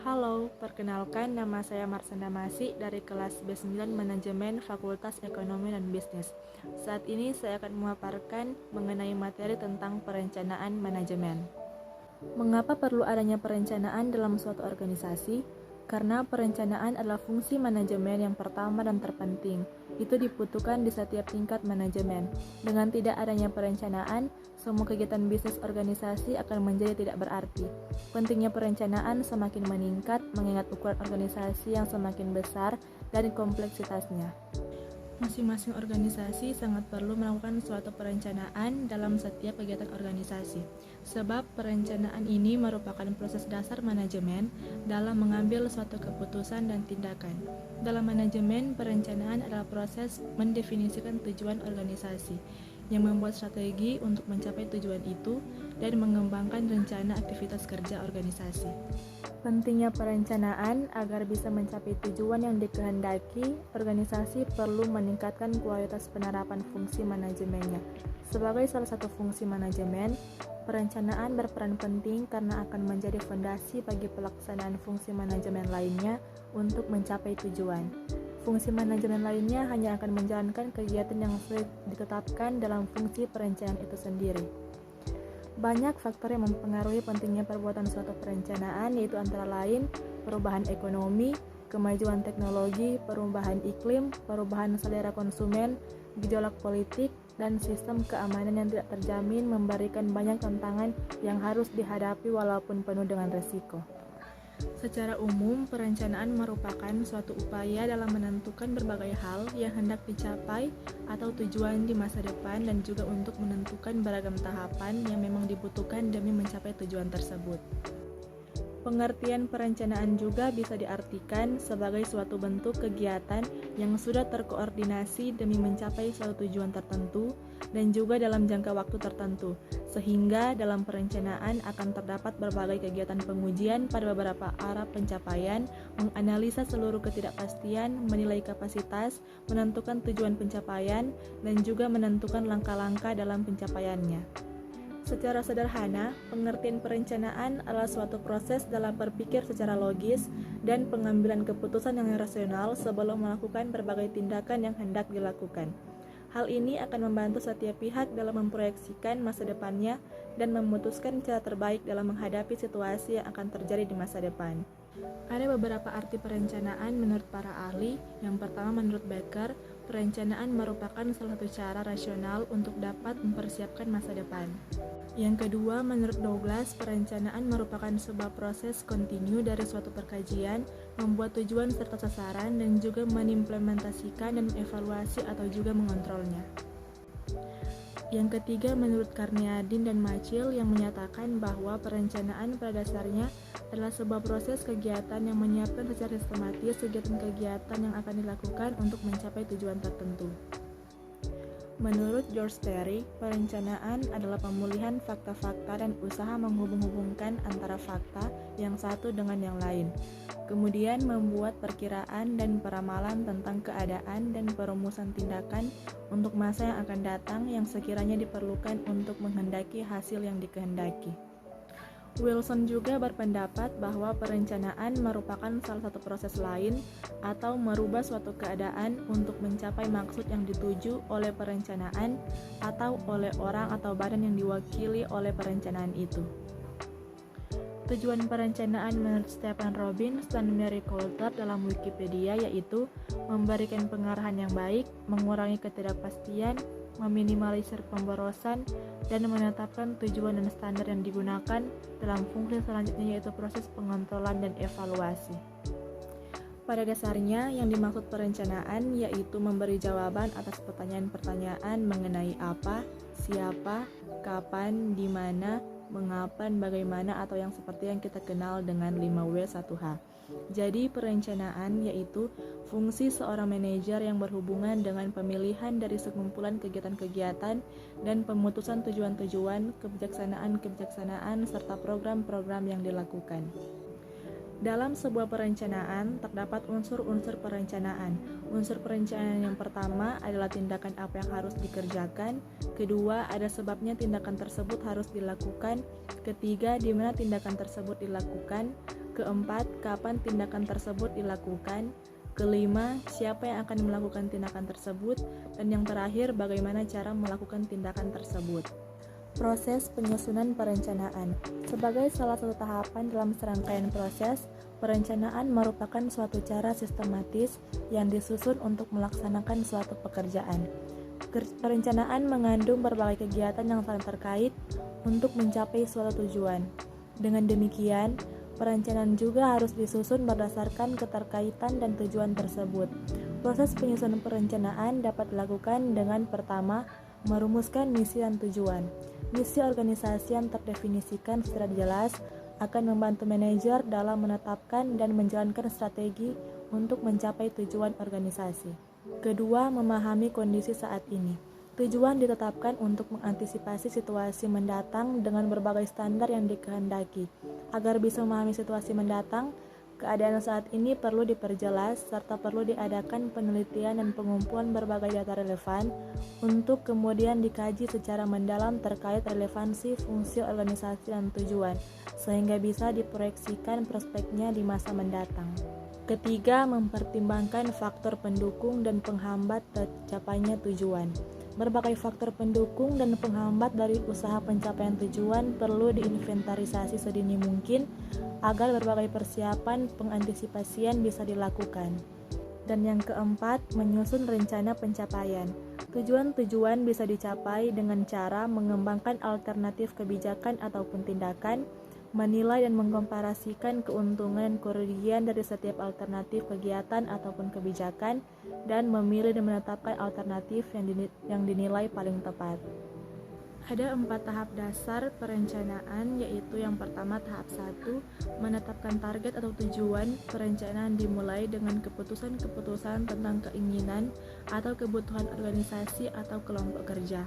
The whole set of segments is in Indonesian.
Halo, perkenalkan nama saya Marsanda Masi dari kelas B9 Manajemen Fakultas Ekonomi dan Bisnis. Saat ini saya akan memaparkan mengenai materi tentang perencanaan manajemen. Mengapa perlu adanya perencanaan dalam suatu organisasi? Karena perencanaan adalah fungsi manajemen yang pertama dan terpenting. Itu dibutuhkan di setiap tingkat manajemen. Dengan tidak adanya perencanaan, semua kegiatan bisnis organisasi akan menjadi tidak berarti. Pentingnya perencanaan semakin meningkat mengingat ukuran organisasi yang semakin besar dan kompleksitasnya. Masing-masing organisasi sangat perlu melakukan suatu perencanaan dalam setiap kegiatan organisasi, sebab perencanaan ini merupakan proses dasar manajemen dalam mengambil suatu keputusan dan tindakan. Dalam manajemen, perencanaan adalah proses mendefinisikan tujuan organisasi, yang membuat strategi untuk mencapai tujuan itu dan mengembangkan rencana aktivitas kerja organisasi. Pentingnya perencanaan agar bisa mencapai tujuan yang dikehendaki, organisasi perlu meningkatkan kualitas penerapan fungsi manajemennya. Sebagai salah satu fungsi manajemen, perencanaan berperan penting karena akan menjadi fondasi bagi pelaksanaan fungsi manajemen lainnya untuk mencapai tujuan. Fungsi manajemen lainnya hanya akan menjalankan kegiatan yang sudah ditetapkan dalam fungsi perencanaan itu sendiri. Banyak faktor yang mempengaruhi pentingnya perbuatan suatu perencanaan, yaitu antara lain perubahan ekonomi, kemajuan teknologi, perubahan iklim, perubahan selera konsumen, gejolak politik, dan sistem keamanan yang tidak terjamin memberikan banyak tantangan yang harus dihadapi walaupun penuh dengan resiko. Secara umum, perencanaan merupakan suatu upaya dalam menentukan berbagai hal yang hendak dicapai atau tujuan di masa depan dan juga untuk menentukan beragam tahapan yang memang dibutuhkan demi mencapai tujuan tersebut. Pengertian perencanaan juga bisa diartikan sebagai suatu bentuk kegiatan yang sudah terkoordinasi demi mencapai suatu tujuan tertentu dan juga dalam jangka waktu tertentu, sehingga dalam perencanaan akan terdapat berbagai kegiatan pengujian pada beberapa arah pencapaian, menganalisa seluruh ketidakpastian, menilai kapasitas, menentukan tujuan pencapaian, dan juga menentukan langkah-langkah dalam pencapaiannya. Secara sederhana, pengertian perencanaan adalah suatu proses dalam berpikir secara logis dan pengambilan keputusan yang rasional sebelum melakukan berbagai tindakan yang hendak dilakukan. Hal ini akan membantu setiap pihak dalam memproyeksikan masa depannya dan memutuskan cara terbaik dalam menghadapi situasi yang akan terjadi di masa depan. Ada beberapa arti perencanaan menurut para ahli. Yang pertama, menurut Becker, perencanaan merupakan salah satu cara rasional untuk dapat mempersiapkan masa depan. Yang kedua, menurut Douglas, perencanaan merupakan sebuah proses kontinu dari suatu perkajian, membuat tujuan serta sasaran, dan juga mengimplementasikan dan mengevaluasi atau juga mengontrolnya. Yang ketiga, menurut Carneadine dan Machil yang menyatakan bahwa perencanaan pada dasarnya adalah sebuah proses kegiatan yang menyiapkan secara sistematis kegiatan-kegiatan yang akan dilakukan untuk mencapai tujuan tertentu. Menurut George Terry, perencanaan adalah pemulihan fakta-fakta dan usaha menghubung-hubungkan antara fakta yang satu dengan yang lain. Kemudian membuat perkiraan dan peramalan tentang keadaan dan perumusan tindakan untuk masa yang akan datang yang sekiranya diperlukan untuk menghendaki hasil yang dikehendaki. Wilson juga berpendapat bahwa perencanaan merupakan salah satu proses lain atau merubah suatu keadaan untuk mencapai maksud yang dituju oleh perencanaan atau oleh orang atau badan yang diwakili oleh perencanaan itu. Tujuan perencanaan menurut Stephen Robbins dan Mary Coulter dalam Wikipedia yaitu memberikan pengarahan yang baik, mengurangi ketidakpastian, meminimalisir pemborosan, dan menetapkan tujuan dan standar yang digunakan dalam fungsi selanjutnya yaitu proses pengontrolan dan evaluasi. Pada dasarnya, yang dimaksud perencanaan yaitu memberi jawaban atas pertanyaan-pertanyaan mengenai apa, siapa, kapan, di mana, mengapa, dan bagaimana atau yang seperti yang kita kenal dengan 5W1H. Jadi perencanaan yaitu fungsi seorang manajer yang berhubungan dengan pemilihan dari sekumpulan kegiatan-kegiatan dan pemutusan tujuan-tujuan, kebijaksanaan-kebijaksanaan, serta program-program yang dilakukan. Dalam sebuah perencanaan, terdapat unsur-unsur perencanaan. Unsur perencanaan yang pertama adalah tindakan apa yang harus dikerjakan. Kedua, ada sebabnya tindakan tersebut harus dilakukan. Ketiga, di mana tindakan tersebut dilakukan. Keempat, kapan tindakan tersebut dilakukan? Kelima, siapa yang akan melakukan tindakan tersebut? Dan yang terakhir, bagaimana cara melakukan tindakan tersebut? Proses penyusunan perencanaan. Sebagai salah satu tahapan dalam serangkaian proses, perencanaan merupakan suatu cara sistematis yang disusun untuk melaksanakan suatu pekerjaan. Perencanaan mengandung berbagai kegiatan yang saling terkait untuk mencapai suatu tujuan. Dengan demikian, perencanaan juga harus disusun berdasarkan keterkaitan dan tujuan tersebut. Proses penyusunan perencanaan dapat dilakukan dengan pertama, merumuskan misi dan tujuan. Misi organisasi yang terdefinisikan secara jelas akan membantu manajer dalam menetapkan dan menjalankan strategi untuk mencapai tujuan organisasi. Kedua, memahami kondisi saat ini. Tujuan ditetapkan untuk mengantisipasi situasi mendatang dengan berbagai standar yang dikehendaki. Agar bisa memahami situasi mendatang, keadaan saat ini perlu diperjelas serta perlu diadakan penelitian dan pengumpulan berbagai data relevan untuk kemudian dikaji secara mendalam terkait relevansi fungsi organisasi dan tujuan, sehingga bisa diproyeksikan prospeknya di masa mendatang. Ketiga, mempertimbangkan faktor pendukung dan penghambat tercapainya tujuan. Berbagai faktor pendukung dan penghambat dari usaha pencapaian tujuan perlu diinventarisasi sedini mungkin agar berbagai persiapan pengantisipasian bisa dilakukan. Dan yang keempat, menyusun rencana pencapaian. Tujuan-tujuan bisa dicapai dengan cara mengembangkan alternatif kebijakan ataupun tindakan, menilai dan mengkomparasikan keuntungan dan kerugian dari setiap alternatif kegiatan ataupun kebijakan, dan memilih dan menetapkan alternatif yang dinilai paling tepat. Ada 4 tahap dasar perencanaan, yaitu yang pertama tahap 1, menetapkan target atau tujuan. Perencanaan dimulai dengan keputusan-keputusan tentang keinginan atau kebutuhan organisasi atau kelompok kerja.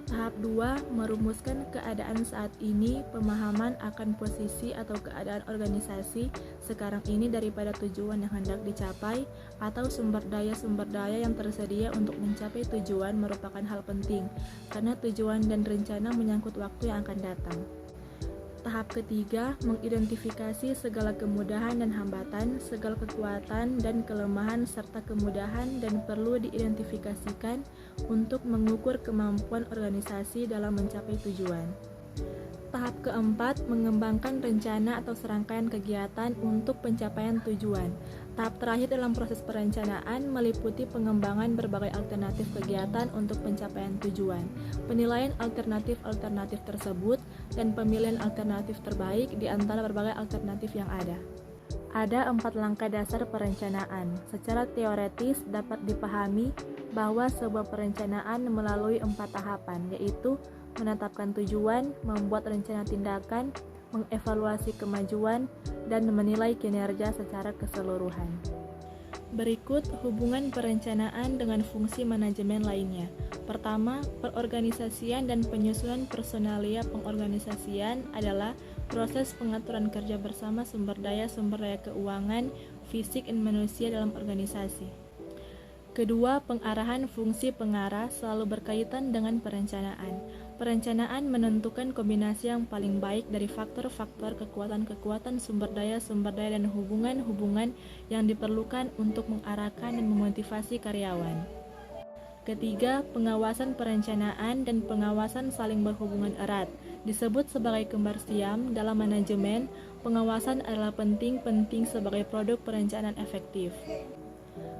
Tahap 2, merumuskan keadaan saat ini, pemahaman akan posisi atau keadaan organisasi sekarang ini daripada tujuan yang hendak dicapai atau sumber daya yang tersedia untuk mencapai tujuan merupakan hal penting, karena tujuan dan rencana menyangkut waktu yang akan datang. Tahap ketiga, mengidentifikasi segala kemudahan dan hambatan, segala kekuatan dan kelemahan serta kemudahan dan perlu diidentifikasikan untuk mengukur kemampuan organisasi dalam mencapai tujuan. Tahap keempat, mengembangkan rencana atau serangkaian kegiatan untuk pencapaian tujuan. Tahap terakhir dalam proses perencanaan meliputi pengembangan berbagai alternatif kegiatan untuk pencapaian tujuan, penilaian alternatif-alternatif tersebut, dan pemilihan alternatif terbaik di antara berbagai alternatif yang ada. Ada 4 langkah dasar perencanaan. Secara teoretis dapat dipahami bahwa sebuah perencanaan melalui 4 tahapan, yaitu menetapkan tujuan, membuat rencana tindakan, mengevaluasi kemajuan, dan menilai kinerja secara keseluruhan. Berikut hubungan perencanaan dengan fungsi manajemen lainnya. Pertama, perorganisasian dan penyusunan personalia. Pengorganisasian adalah proses pengaturan kerja bersama sumber daya keuangan, fisik, dan manusia dalam organisasi. Kedua, pengarahan. Fungsi pengarah selalu berkaitan dengan perencanaan. Perencanaan menentukan kombinasi yang paling baik dari faktor-faktor kekuatan-kekuatan sumber daya dan hubungan-hubungan yang diperlukan untuk mengarahkan dan memotivasi karyawan. Ketiga, pengawasan perencanaan dan pengawasan saling berhubungan erat. Disebut sebagai kembar siam dalam manajemen, pengawasan adalah penting sebagai produk perencanaan efektif.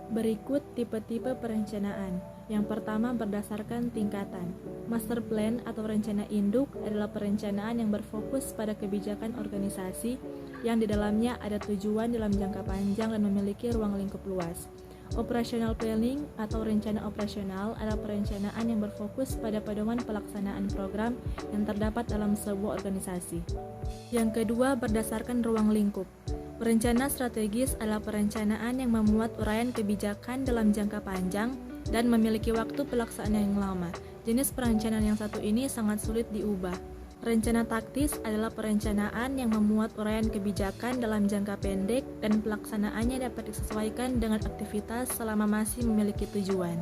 Berikut tipe-tipe perencanaan. Yang pertama, berdasarkan tingkatan. Master plan atau rencana induk adalah perencanaan yang berfokus pada kebijakan organisasi yang di dalamnya ada tujuan dalam jangka panjang dan memiliki ruang lingkup luas. Operational planning atau rencana operasional adalah perencanaan yang berfokus pada pedoman pelaksanaan program yang terdapat dalam sebuah organisasi. Yang kedua, berdasarkan ruang lingkup. Perencana strategis adalah perencanaan yang memuat uraian kebijakan dalam jangka panjang dan memiliki waktu pelaksanaan yang lama. Jenis perencanaan yang satu ini sangat sulit diubah. Rencana taktis adalah perencanaan yang memuat uraian kebijakan dalam jangka pendek dan pelaksanaannya dapat disesuaikan dengan aktivitas selama masih memiliki tujuan.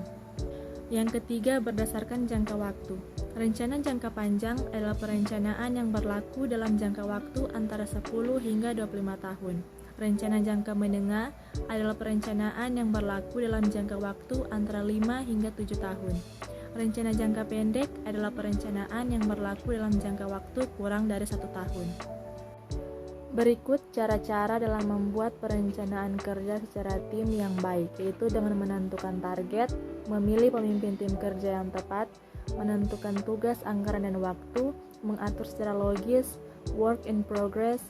Yang ketiga, berdasarkan jangka waktu. Rencana jangka panjang adalah perencanaan yang berlaku dalam jangka waktu antara 10 hingga 25 tahun. Rencana jangka menengah adalah perencanaan yang berlaku dalam jangka waktu antara 5 hingga 7 tahun. Rencana jangka pendek adalah perencanaan yang berlaku dalam jangka waktu kurang dari 1 tahun. Berikut cara-cara dalam membuat perencanaan kerja secara tim yang baik, yaitu dengan menentukan target, memilih pemimpin tim kerja yang tepat, menentukan tugas, anggaran, dan waktu, mengatur secara logis, work in progress,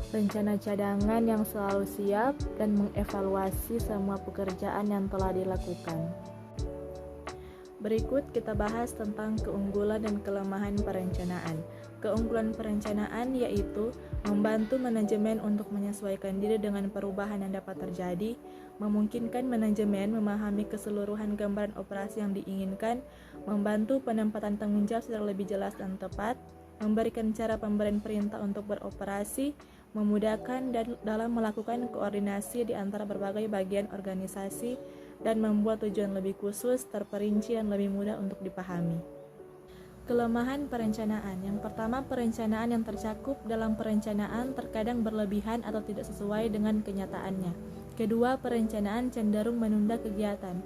rencana cadangan yang selalu siap, dan mengevaluasi semua pekerjaan yang telah dilakukan. Berikut kita bahas tentang keunggulan dan kelemahan perencanaan. Keunggulan perencanaan yaitu membantu manajemen untuk menyesuaikan diri dengan perubahan yang dapat terjadi, memungkinkan manajemen memahami keseluruhan gambaran operasi yang diinginkan, membantu penempatan tanggung jawab secara lebih jelas dan tepat, memberikan cara pemberian perintah untuk beroperasi, memudahkan dalam melakukan koordinasi di antara berbagai bagian organisasi, dan membuat tujuan lebih khusus, terperinci, dan lebih mudah untuk dipahami. Kelemahan perencanaan. Yang pertama, perencanaan yang tercakup dalam perencanaan terkadang berlebihan atau tidak sesuai dengan kenyataannya. Kedua, perencanaan cenderung menunda kegiatan.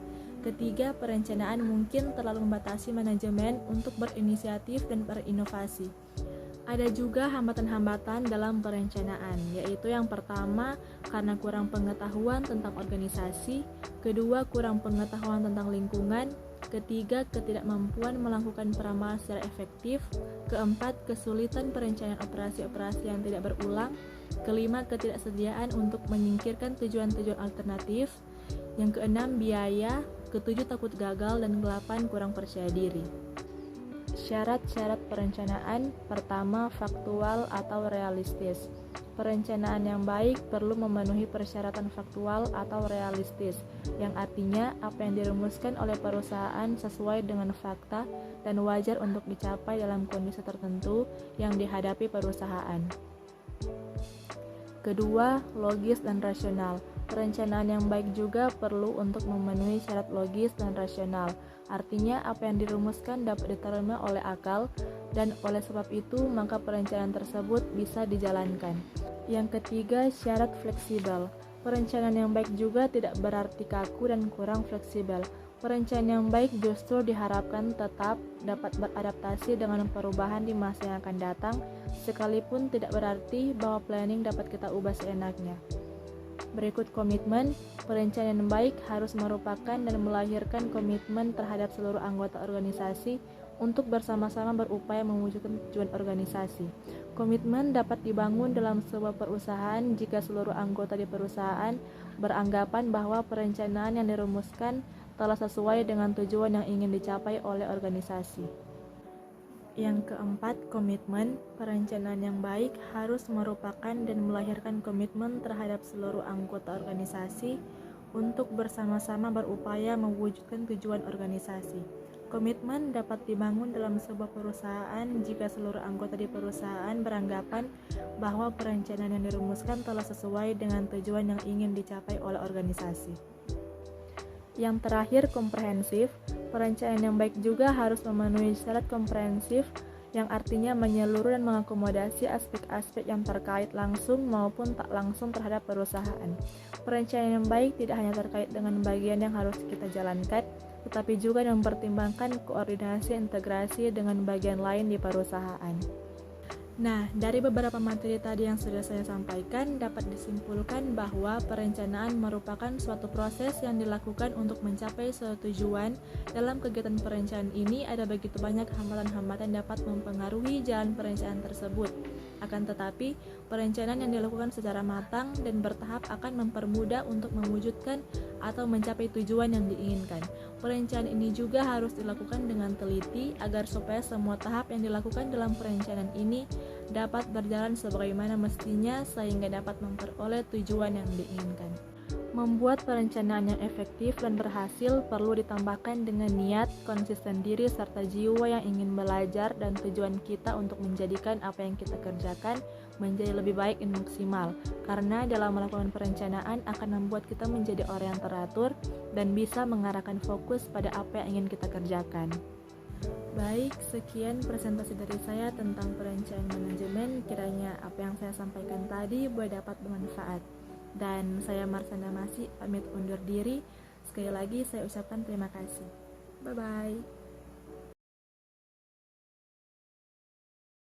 Ketiga, perencanaan mungkin terlalu membatasi manajemen untuk berinisiatif dan berinovasi. Ada juga hambatan-hambatan dalam perencanaan, yaitu yang pertama, karena kurang pengetahuan tentang organisasi, kedua, kurang pengetahuan tentang lingkungan, ketiga, ketidakmampuan melakukan peramalan secara efektif, keempat, kesulitan perencanaan operasi-operasi yang tidak berulang, kelima, ketidaksediaan untuk menyingkirkan tujuan-tujuan alternatif, yang keenam, biaya, ketujuh, takut gagal, dan kedelapan, kurang percaya diri. Syarat-syarat perencanaan. Pertama, faktual atau realistis. Perencanaan yang baik perlu memenuhi persyaratan faktual atau realistis, yang artinya apa yang dirumuskan oleh perusahaan sesuai dengan fakta dan wajar untuk dicapai dalam kondisi tertentu yang dihadapi perusahaan. Kedua, logis dan rasional. Perencanaan yang baik juga perlu untuk memenuhi syarat logis dan rasional. Artinya apa yang dirumuskan dapat diterima oleh akal, dan oleh sebab itu maka perencanaan tersebut bisa dijalankan. Yang ketiga, syarat fleksibel. Perencanaan yang baik juga tidak berarti kaku dan kurang fleksibel. Perencanaan yang baik justru diharapkan tetap dapat beradaptasi dengan perubahan di masa yang akan datang, sekalipun tidak berarti bahwa planning dapat kita ubah seenaknya. Berikut komitmen. Perencanaan yang baik harus merupakan dan melahirkan komitmen terhadap seluruh anggota organisasi untuk bersama-sama berupaya mewujudkan tujuan organisasi. Komitmen dapat dibangun dalam sebuah perusahaan jika seluruh anggota di perusahaan beranggapan bahwa perencanaan yang dirumuskan telah sesuai dengan tujuan yang ingin dicapai oleh organisasi. Yang keempat, komitmen. Perencanaan yang baik harus merupakan dan melahirkan komitmen terhadap seluruh anggota organisasi untuk bersama-sama berupaya mewujudkan tujuan organisasi. Komitmen dapat dibangun dalam sebuah perusahaan jika seluruh anggota di perusahaan beranggapan bahwa perencanaan yang dirumuskan telah sesuai dengan tujuan yang ingin dicapai oleh organisasi. Yang terakhir, komprehensif. Perencanaan yang baik juga harus memenuhi syarat komprehensif, yang artinya menyeluruh dan mengakomodasi aspek-aspek yang terkait langsung maupun tak langsung terhadap perusahaan. Perencanaan yang baik tidak hanya terkait dengan bagian yang harus kita jalankan, tetapi juga mempertimbangkan koordinasi integrasi dengan bagian lain di perusahaan. Nah, dari beberapa materi tadi yang sudah saya sampaikan, dapat disimpulkan bahwa perencanaan merupakan suatu proses yang dilakukan untuk mencapai suatu tujuan. Dalam kegiatan perencanaan ini, ada begitu banyak hambatan-hambatan dapat mempengaruhi jalan perencanaan tersebut. Akan tetapi, perencanaan yang dilakukan secara matang dan bertahap akan mempermudah untuk mewujudkan atau mencapai tujuan yang diinginkan. Perencanaan ini juga harus dilakukan dengan teliti agar supaya semua tahap yang dilakukan dalam perencanaan ini dapat berjalan sebagaimana mestinya sehingga dapat memperoleh tujuan yang diinginkan. Membuat perencanaan yang efektif dan berhasil perlu ditambahkan dengan niat, konsisten diri, serta jiwa yang ingin belajar dan tujuan kita untuk menjadikan apa yang kita kerjakan menjadi lebih baik dan maksimal. Karena dalam melakukan perencanaan akan membuat kita menjadi orang yang teratur dan bisa mengarahkan fokus pada apa yang ingin kita kerjakan. Baik, sekian presentasi dari saya tentang perencanaan manajemen. Kiranya apa yang saya sampaikan tadi boleh dapat bermanfaat. Dan saya Marsanda Masih pamit undur diri. Sekali lagi saya ucapkan terima kasih. Bye-bye.